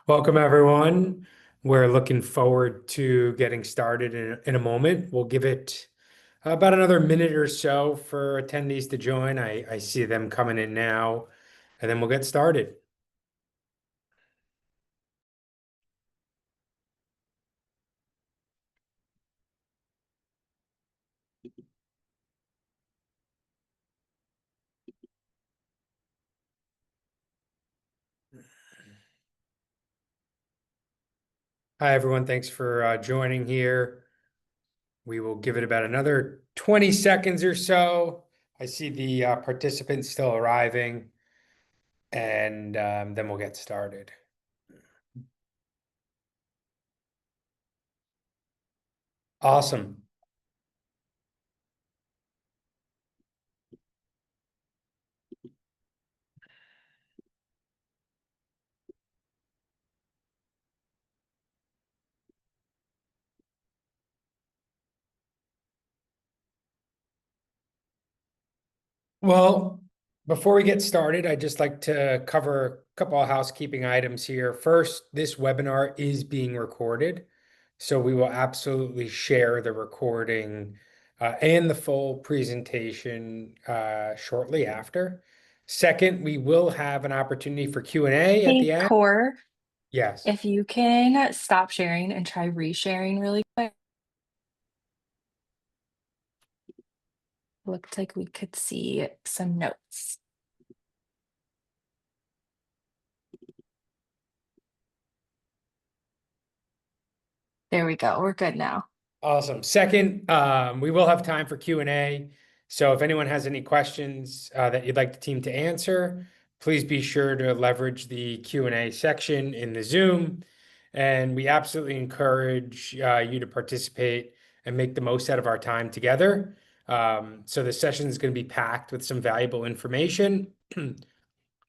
Welcome, everyone. We're looking forward to getting started in a moment. We'll give it about another minute or so for attendees to join. I see them coming in now, and then we'll get started. Hi, everyone. Thanks for joining here. We will give it about another 20 seconds or so. I see the participants still arriving, and then we'll get started. Awesome. Well, before we get started, I'd just like to cover a couple of housekeeping items here. First, this webinar is being recorded, so we will absolutely share the recording and the full presentation shortly after. Second, we will have an opportunity for Q&A at the Hey, end. Core, Yes. if you can stop sharing and try resharing really quick. Looked like we could see some notes. There we go. We're good now. Awesome. Second, we will have time for Q&A. So if anyone has any questions that you'd like the team to answer, please be sure to leverage the Q&A section in the Zoom. And we absolutely encourage you to participate and make the most out of our time together. So the session is going to be packed with some valuable information.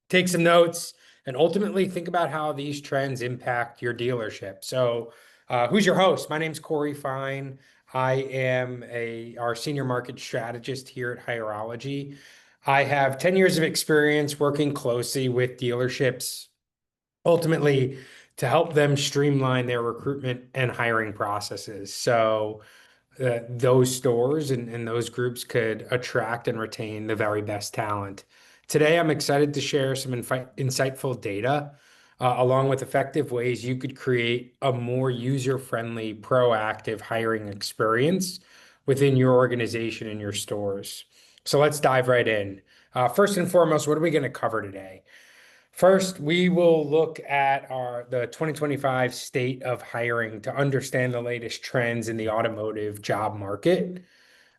Take some notes, and ultimately think about how these trends impact your dealership. So, who's your host? My name's Corey Fine. I am our senior market strategist here at Hireology. I have 10 years of experience working closely with dealerships, ultimately to help them streamline their recruitment and hiring processes. So, those stores and those groups could attract and retain the very best talent. Today, I'm excited to share some insightful data along with effective ways you could create a more user-friendly, proactive hiring experience within your organization and your stores. So let's dive right in. First and foremost, what are we going to cover today? First, we will look at the 2025 state of hiring to understand the latest trends in the automotive job market.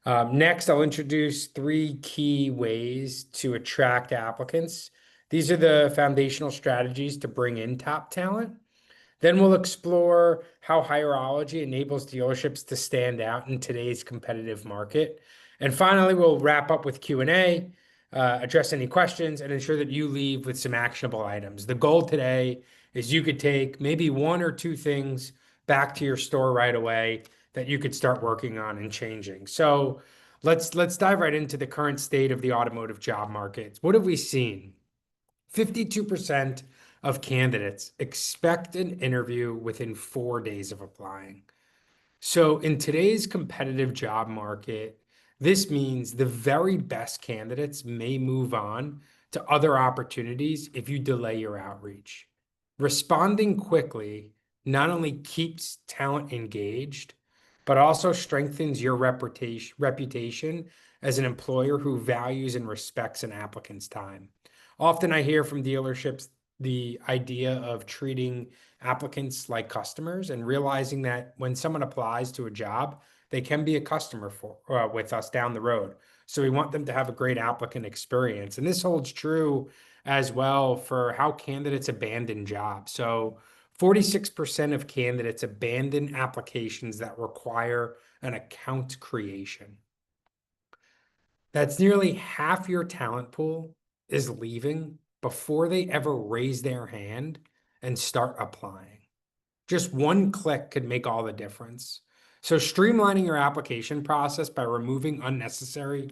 Next, I'll introduce three key ways to attract applicants. These are the foundational strategies to bring in top talent. Then we'll explore how Hireology enables dealerships to stand out in today's competitive market. And finally, we'll wrap up with Q&A, address any questions, and ensure that you leave with some actionable items. The goal today is you could take maybe one or two things back to your store right away that you could start working on and changing. So let's dive right into the current state of the automotive job market. What have we seen? 52% of candidates expect an interview within 4 days of applying. So, in today's competitive job market, this means the very best candidates may move on to other opportunities if you delay your outreach. Responding quickly not only keeps talent engaged, but also strengthens your reputation as an employer who values and respects an applicant's time. Often I hear from dealerships the idea of treating applicants like customers and realizing that when someone applies to a job, they can be a customer with us down the road. So we want them to have a great applicant experience. And this holds true as well for how candidates abandon jobs. So 46% of candidates abandon applications that require an account creation. That's nearly half your talent pool is leaving before they ever raise their hand and start applying. Just one click could make all the difference. So, streamlining your application process by removing unnecessary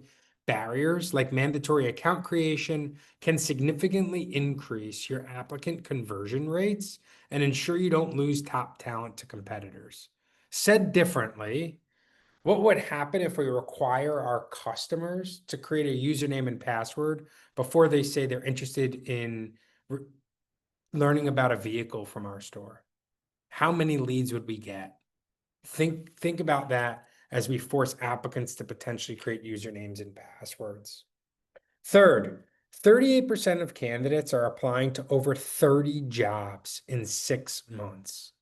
barriers like mandatory account creation can significantly increase your applicant conversion rates and ensure you don't lose top talent to competitors. Said differently, what would happen if we require our customers to create a username and password before they say they're interested in learning about a vehicle from our store? How many leads would we get? Think about that as we force applicants to potentially create usernames and passwords. Third, 38% of candidates are applying to over 30 jobs in 6 months.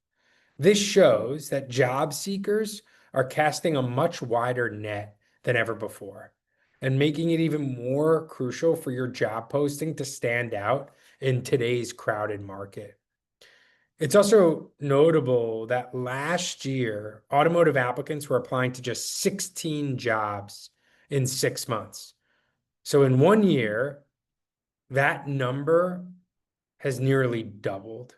This shows that job seekers are casting a much wider net than ever before and making it even more crucial for your job posting to stand out in today's crowded market. It's also notable that last year, automotive applicants were applying to just 16 jobs in 6 months. So in 1 year, that number has nearly doubled.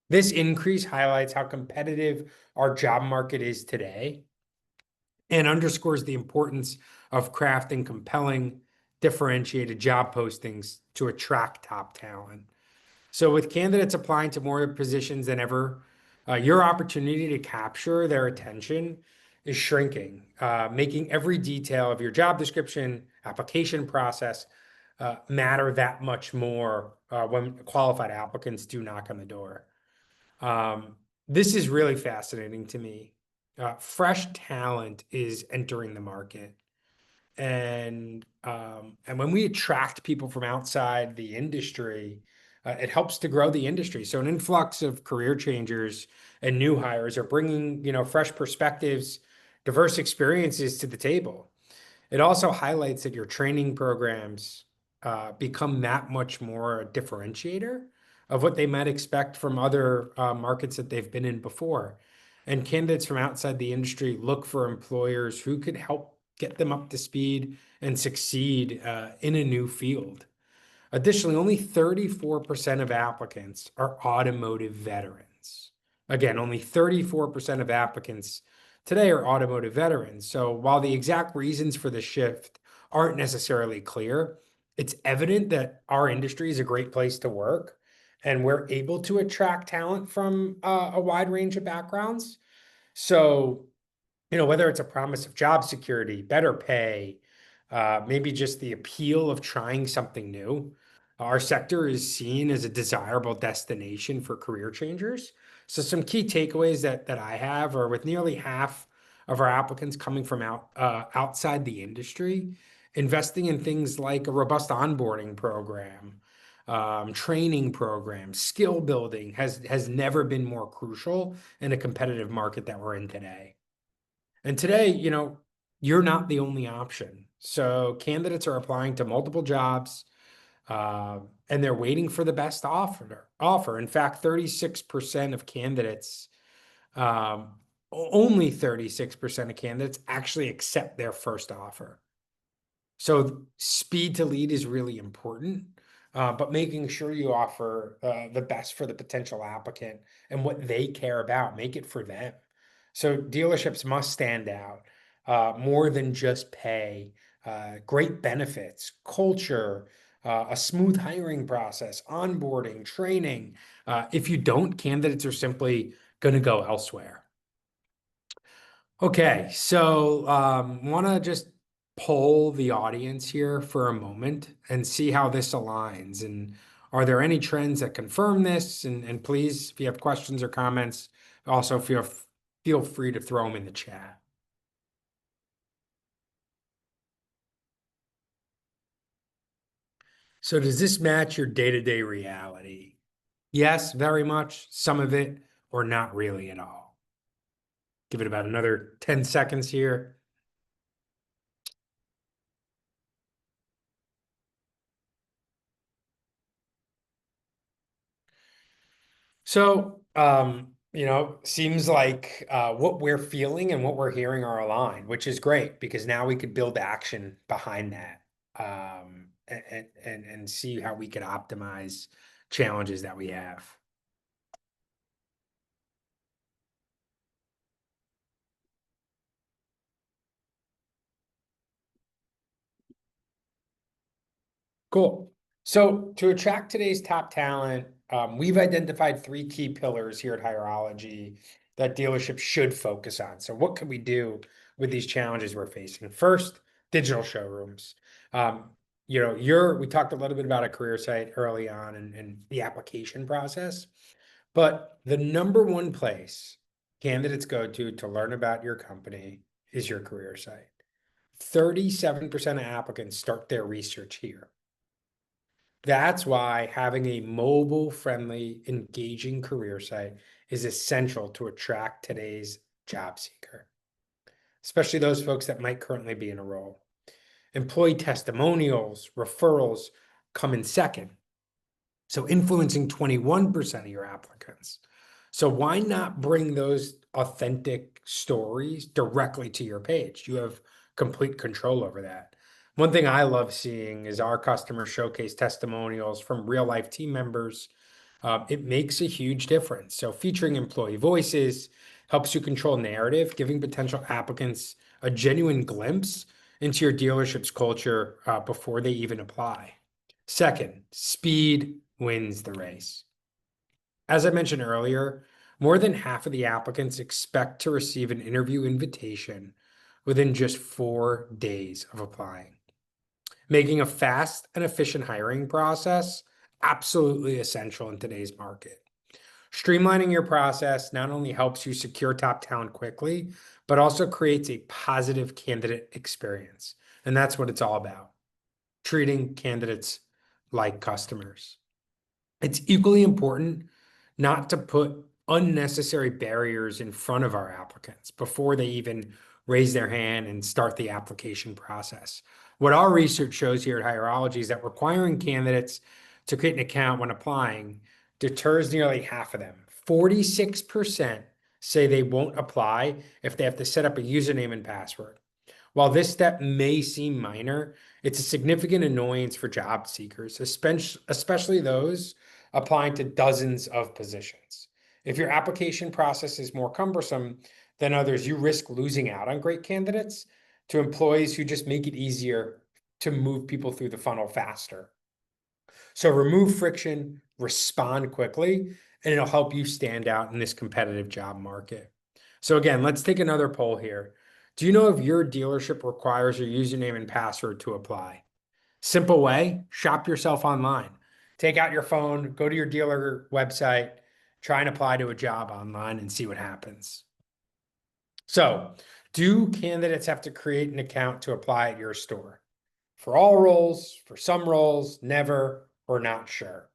This increase highlights how competitive our job market is today and underscores the importance of crafting compelling, differentiated job postings to attract top talent. So, with candidates applying to more positions than ever, your opportunity to capture their attention is shrinking, making every detail of your job description, application process matter that much more when qualified applicants do knock on the door. This is really fascinating to me. Fresh talent is entering the market, and when we attract people from outside the industry, it helps to grow the industry. So an influx of career changers and new hires are bringing, fresh perspectives, diverse experiences to the table. It also highlights that your training programs become that much more a differentiator of what they might expect from other markets that they've been in before. And candidates from outside the industry look for employers who could help get them up to speed and succeed in a new field. Additionally, only 34% of applicants are automotive veterans. Again, only 34% of applicants today are automotive veterans. So while the exact reasons for the shift aren't necessarily clear, it's evident that our industry is a great place to work and we're able to attract talent from a wide range of backgrounds. So whether it's a promise of job security, better pay, maybe just the appeal of trying something new, our sector is seen as a desirable destination for career changers. So some key takeaways that I have are with nearly half of our applicants coming from outside the industry, investing in things like a robust onboarding program, training programs, skill building has never been more crucial in a competitive market that we're in today. And today, you're not the only option. So candidates are applying to multiple jobs, and they're waiting for the best offer. In fact, 36% of candidates, only 36% of candidates actually accept their first offer. So speed to lead is really important, but making sure you offer the best for the potential applicant and what they care about, make it for them. So dealerships must stand out more than just pay, great benefits, culture, a smooth hiring process, onboarding, training. If you don't, candidates are simply going to go elsewhere. Okay, so want to just poll the audience here for a moment and see how this aligns. And are there any trends that confirm this? And please, if you have questions or comments, also feel free to throw them in the chat. So does this match your day-to-day reality? Yes, very much, some of it, or not really at all. Give it about another 10 seconds here. So, seems like what we're feeling and what we're hearing are aligned, which is great because now we could build action behind that, and see how we could optimize challenges that we have. Cool. So to attract today's top talent, we've identified three key pillars here at Hierology that dealerships should focus on. So what can we do with these challenges we're facing? First, digital showrooms. Um, we talked a little bit about a career site early on and the application process, but the number one place candidates go to learn about your company is your career site. 37% of applicants start their research here. That's why having a mobile-friendly, engaging career site is essential to attract today's job seeker, especially those folks that might currently be in a role. Employee testimonials, referrals come in second, so influencing 21% of your applicants. So why not bring those authentic stories directly to your page? You have complete control over that. One thing I love seeing is our customers showcase testimonials from real life team members. It makes a huge difference. So featuring employee voices helps you control narrative, giving potential applicants a genuine glimpse into your dealership's culture before they even apply. Second, speed wins the race. As I mentioned earlier, more than half of the applicants expect to receive an interview invitation within just 4 days of applying, making a fast and efficient hiring process absolutely essential in today's market. Streamlining your process not only helps you secure top talent quickly, but also creates a positive candidate experience. And that's what it's all about, treating candidates like customers. It's equally important not to put unnecessary barriers in front of our applicants before they even raise their hand and start the application process. What our research shows here at Hierology is that requiring candidates to create an account when applying deters nearly half of them. 46% say they won't apply if they have to set up a username and password. While this step may seem minor, it's a significant annoyance for job seekers, especially those applying to dozens of positions. If your application process is more cumbersome than others, you risk losing out on great candidates to employees who just make it easier to move people through the funnel faster. So remove friction, respond quickly, and it'll help you stand out in this competitive job market. So again, let's take another poll here. Do you know if your dealership requires your username and password to apply? Simple way, shop yourself online. Take out your phone, go to your dealer website, try and apply to a job online and see what happens. So, do candidates have to create an account to apply at your store? For all roles, for some roles, never, or not sure.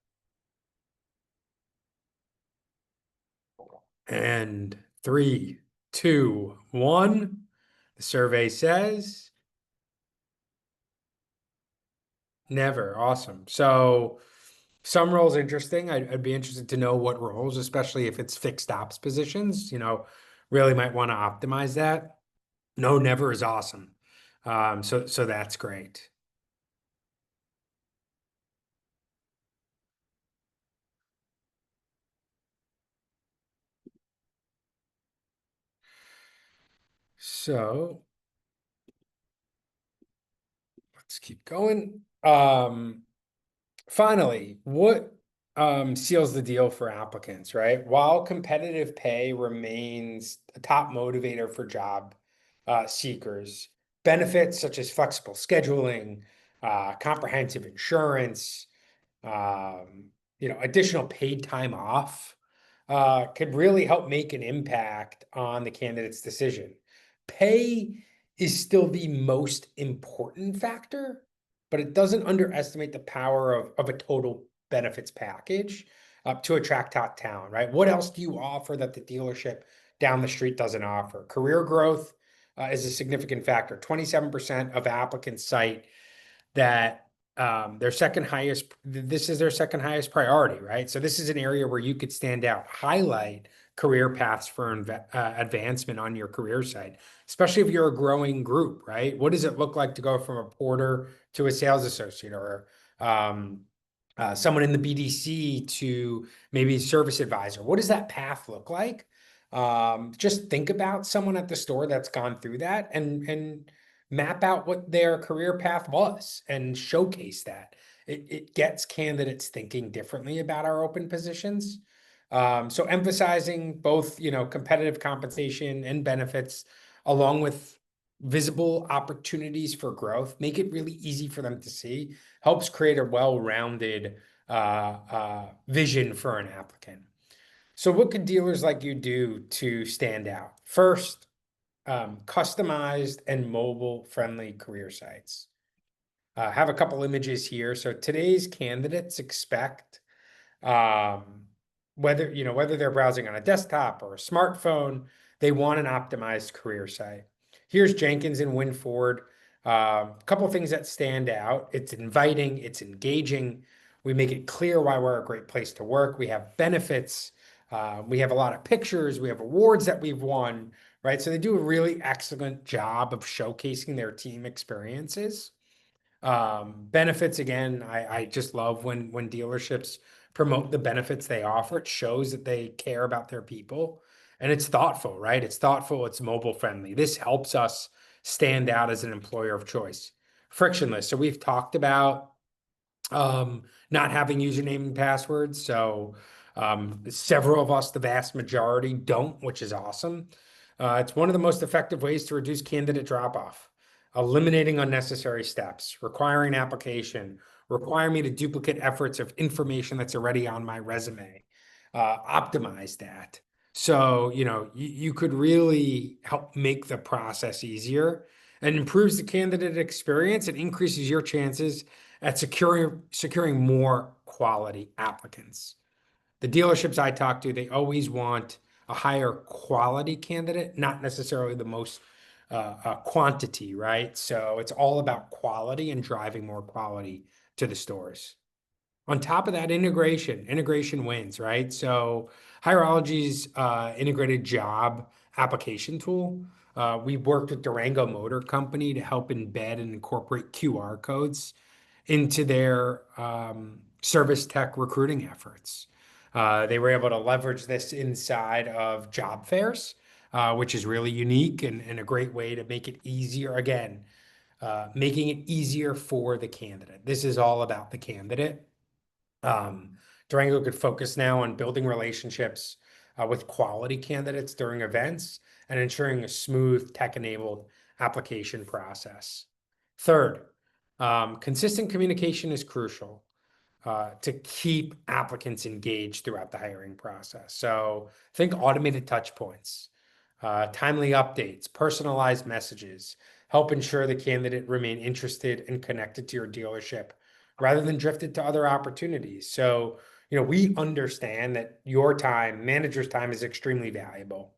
And three, two, one. The survey says never. Awesome. So some roles interesting. I'd be interested to know what roles, especially if it's fixed ops positions, really might want to optimize that. No, never is awesome. So that's great. So let's keep going. Finally, what seals the deal for applicants, right? While competitive pay remains a top motivator for job seekers, benefits such as flexible scheduling, comprehensive insurance, additional paid time off could really help make an impact on the candidate's decision. Pay is still the most important factor, but it doesn't underestimate the power of a total benefits package to attract top talent, right? What else do you offer that the dealership down the street doesn't offer? Career growth is a significant factor. 27% of applicants cite that this is their second highest priority, right? So this is an area where you could stand out, highlight career paths for advancement on your career site, especially if you're a growing group, right? What does it look like to go from a porter to a sales associate or someone in the BDC to maybe service advisor? What does that path look like? Just think about someone at the store that's gone through that and map out what their career path was and showcase that. it gets candidates thinking differently about our open positions. So emphasizing both, competitive compensation and benefits, along with visible opportunities for growth, make it really easy for them to see, helps create a well-rounded vision for an applicant. So what could dealers like you do to stand out? First, customized and mobile-friendly career sites. Have a couple images here. So today's candidates expect, um, whether they're browsing on a desktop or a smartphone, they want an optimized career site. Here's Jenkins and Winford. A couple things that stand out. It's inviting, it's engaging. We make it clear why we're a great place to work. We have benefits. We have a lot of pictures. We have awards that we've won, right? So they do a really excellent job of showcasing their team experiences. Benefits, again, I just love when dealerships promote the benefits they offer. It shows that they care about their people, and it's thoughtful, right? It's thoughtful, it's mobile friendly. This helps us stand out as an employer of choice. Frictionless. So we've talked about not having username and passwords. So several of us, the vast majority, don't, which is awesome. It's one of the most effective ways to reduce candidate drop off, eliminating unnecessary steps, requiring application, require me to duplicate efforts of information that's already on my resume, optimize that. So, you could really help make the process easier and improves the candidate experience and increases your chances at securing more quality applicants. The dealerships I talk to, they always want a higher quality candidate, not necessarily the most quantity, right? So it's all about quality and driving more quality to the stores. On top of that, integration wins, right? So Hirology's integrated job application tool. We worked with Durango Motor Company to help embed and incorporate QR codes into their service tech recruiting efforts. They were able to leverage this inside of job fairs, which is really unique and a great way to make it easier. Again, making it easier for the candidate. This is all about the candidate. Durango could focus now on building relationships with quality candidates during events and ensuring a smooth tech-enabled application process. Third, consistent communication is crucial to keep applicants engaged throughout the hiring process. So think automated touch points, timely updates, personalized messages, help ensure the candidate remain interested and connected to your dealership rather than drifted to other opportunities. So, we understand that your time, manager's time, is extremely valuable,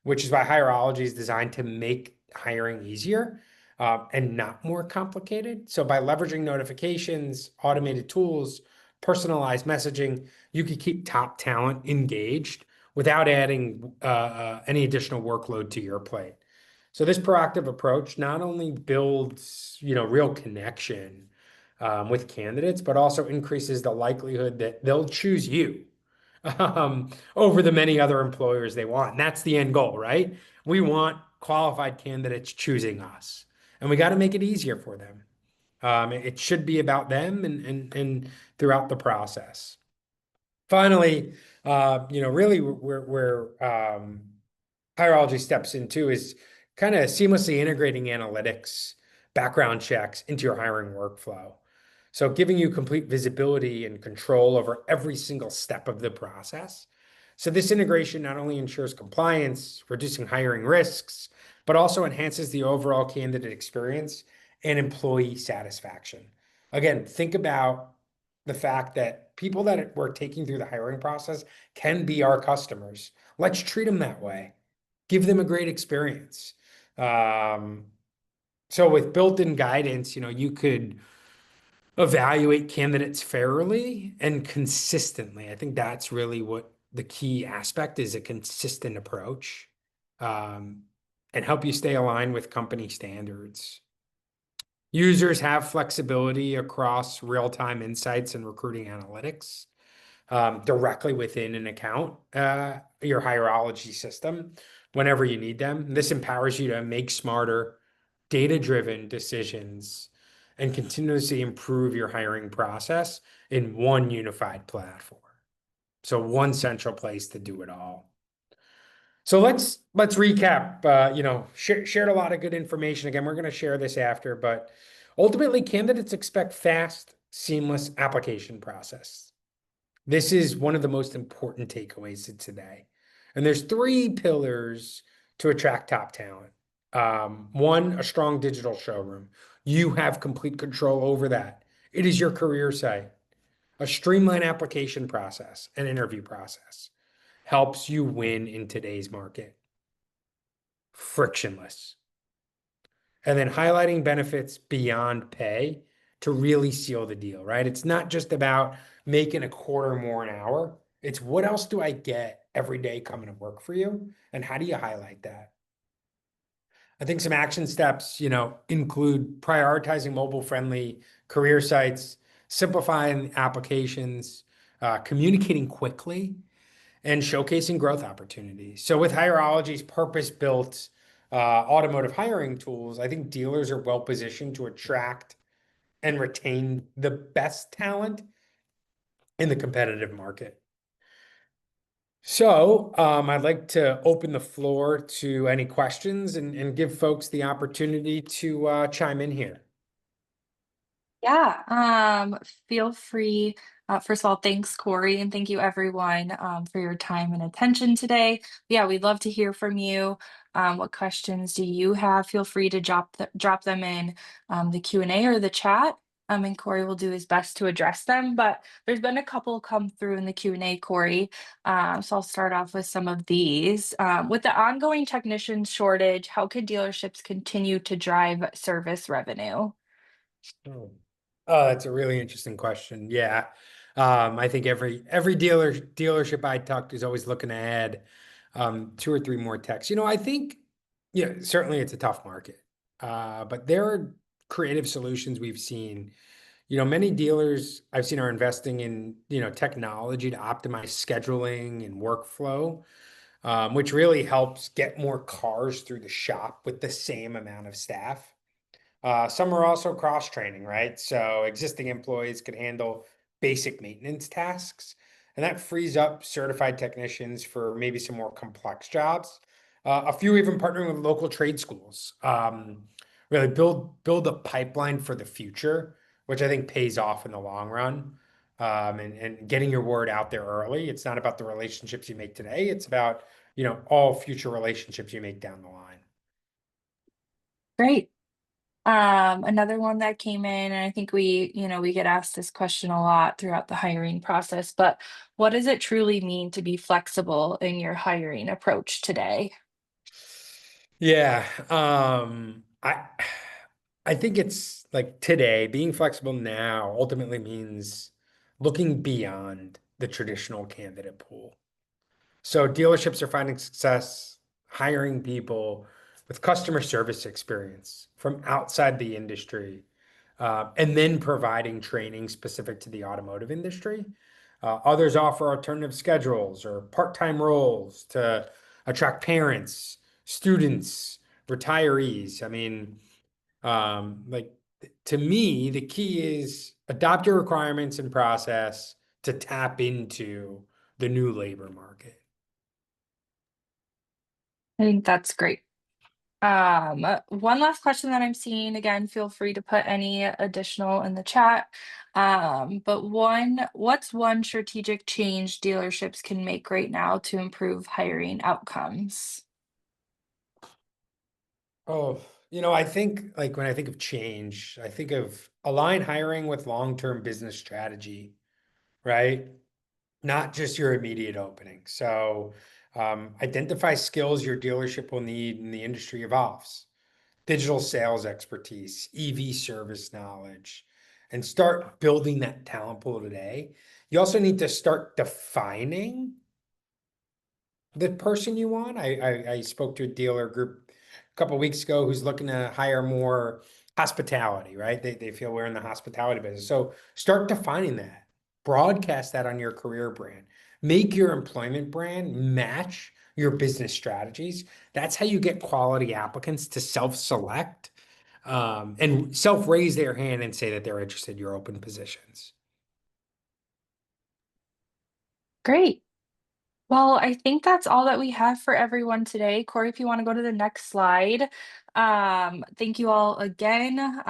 which is why Hirology is designed to make hiring easier and not more complicated. So by leveraging notifications, automated tools, personalized messaging, you can keep top talent engaged without adding any additional workload to your plate. So this proactive approach not only builds, real connection with candidates, but also increases the likelihood that they'll choose you over the many other employers they want. And that's the end goal, right? We want qualified candidates choosing us, and we got to make it easier for them. It should be about them and throughout the process. Finally, really where Hierology steps into is kind of seamlessly integrating analytics, background checks into your hiring workflow. So giving you complete visibility and control over every single step of the process. So this integration not only ensures compliance, reducing hiring risks, but also enhances the overall candidate experience and employee satisfaction. Again, think about the fact that people that we're taking through the hiring process can be our customers. Let's treat them that way. Give them a great experience. So with built-in guidance, you could evaluate candidates fairly and consistently. I think that's really what the key aspect is, a consistent approach, and help you stay aligned with company standards. Users have flexibility across real-time insights and recruiting analytics directly within an account, your Hirology system, whenever you need them. This empowers you to make smarter, data-driven decisions and continuously improve your hiring process in one unified platform. So one central place to do it all. So let's recap. Shared a lot of good information. Again, we're going to share this after, but ultimately, candidates expect fast, seamless application process. This is one of the most important takeaways of today. And there's three pillars to attract top talent. One, a strong digital showroom. You have complete control over that. It is your career site. A streamlined application process and interview process helps you win in today's market. Frictionless. And then highlighting benefits beyond pay to really seal the deal, right? It's not just about making a quarter more an hour. It's what else do I get every day coming to work for you? And how do you highlight that? I think some action steps, include prioritizing mobile-friendly career sites, simplifying applications, communicating quickly, and showcasing growth opportunities. So with Hireology's purpose-built automotive hiring tools, I think dealers are well positioned to attract and retain the best talent in the competitive market. So I'd like to open the floor to any questions and give folks the opportunity to chime in here. Yeah, feel free. First of all, thanks, Corey, and thank you everyone for your time and attention today. Yeah, we'd love to hear from you. What questions do you have? Feel free to drop them in the Q&A or the chat. And Corey will do his best to address them. But there's been a couple come through in the Q&A, Corey. So I'll start off with some of these. With the ongoing technician shortage, how could dealerships continue to drive service revenue? Oh, that's a really interesting question. Yeah. I think every dealership I talk to is always looking to add two or three more techs. I think certainly it's a tough market. But there are creative solutions we've seen. Many dealers I've seen are investing in, technology to optimize scheduling and workflow, which really helps get more cars through the shop with the same amount of staff. Some are also cross training, right? So existing employees could handle basic maintenance tasks, and that frees up certified technicians for maybe some more complex jobs. A few even partnering with local trade schools, really build a pipeline for the future, which I think pays off in the long run. And getting your word out there early. It's not about the relationships you make today. It's about, all future relationships you make down the line. Great. Another one that came in, and I think we get asked this question a lot throughout the hiring process, but what does it truly mean to be flexible in your hiring approach today? Yeah. I think it's like today, being flexible now ultimately means looking beyond the traditional candidate pool. So dealerships are finding success hiring people with customer service experience from outside the industry, and then providing training specific to the automotive industry. Others offer alternative schedules or part-time roles to attract parents, students, retirees. I mean, like to me, the key is adopt your requirements and process to tap into the new labor market. I think that's great. One last question that I'm seeing, again, feel free to put any additional in the chat. But what's one strategic change dealerships can make right now to improve hiring outcomes? Oh, I think like when I think of change, I think of align hiring with long-term business strategy, right? Not just your immediate opening. So, identify skills your dealership will need and the industry evolves. Digital sales expertise, EV service knowledge, and start building that talent pool today. You also need to start defining the person you want. I spoke to a dealer group a couple of weeks ago who's looking to hire more hospitality, right? They feel we're in the hospitality business. So start defining that, broadcast that on your career brand, make your employment brand match your business strategies. That's how you get quality applicants to self-select. and self-raise their hand and say that they're interested in your open positions. Great. Well, I think that's all that we have for everyone today. Corey, if you want to go to the next slide. Thank you all again.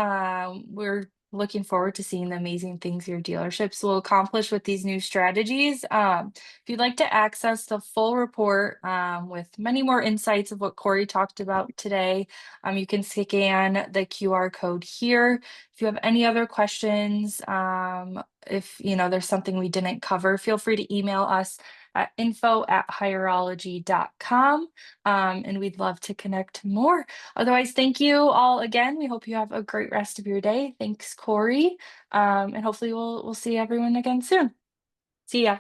We're looking forward to seeing the amazing things your dealerships will accomplish with these new strategies. If you'd like to access the full report with many more insights of what Corey talked about today, you can scan the QR code here. If you have any other questions, if there's something we didn't cover, feel free to email us at info@hierology.com. And we'd love to connect more. Otherwise, thank you all again. We hope you have a great rest of your day. Thanks, Corey. And hopefully we'll see everyone again soon. See ya.